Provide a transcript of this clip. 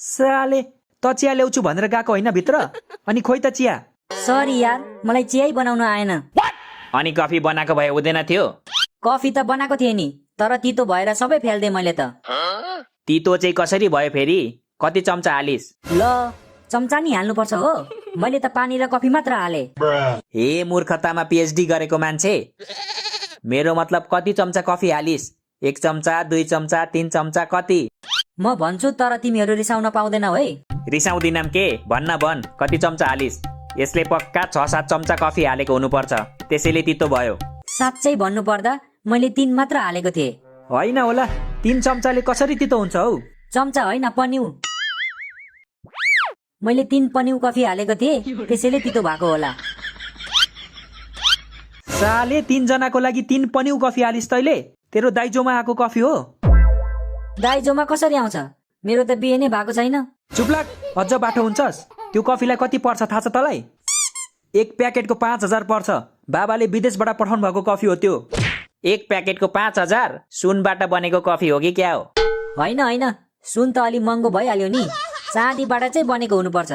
साले त चिया ल्याउँछु भनेर गएको होइन भित्र अनि खोइ त चिया। सरी यार, मलाई चियै बनाउन आएन। अनि कफी बनाएको भए हुँदैन थियो? कफी त बनाएको थिएँ नि, तर तितो भएर सबै फ्याल्दे मैले त। तितो चाहिँ कसरी भयो फेरि? कति चम्चा हालिस्? ल, चम्चा नि हाल्नुपर्छ हो? मैले त पानी र कफी मात्र हाले। हे मूर्खतामा पिएचडी गरेको मान्छे, मेरो मतलब कति चम्चा कफी हालिस्? 1 चम्चा, 2 चम्चा, 3 चम्चा कति? म भन्छु तर तिमीहरू रिसाउन पाउँदैनौ है। रिसाउँदिनम के? भन कति चम्चा हालिस्? यसले पक्का 6-7 चम्चा कफी हालेको हुनुपर्छ, त्यसैले तितो भयो। साँच्चै भन्नु पर्दा मैले 3 मात्र हालेको थिएँ। होइन होला, 3 चम्चाले कसरी तितो हुन्छ हौ? चम्चा होइन, पन्यु। मैले 3 पन्यु कफी हालेको थिएँ, त्यसैले तितो भएको होला। साले 3 जनाको लागि 3 पन्यु कफी हालिस् तैले? तेरो दाइजोमा आएको कफी हो? दाइजोमा कसरी आउँछ? मेरो त बिहे नै भएको छैन। चुपलाक, अझ बाटो हुन्छस्। त्यो कफीलाई कति पर्छ थाहा छ तँलाई? 1 प्याकेटको 5000 पर्छ। बाबाले विदेशबाट पठाउनु भएको कफी हो त्यो। 1 प्याकेटको 5000? सुनबाट बनेको कफी हो कि क्या हो? होइन, सुन त अलि महँगो भइहाल्यो नि। चाँदीबाट चाहिँ बनेको हुनुपर्छ।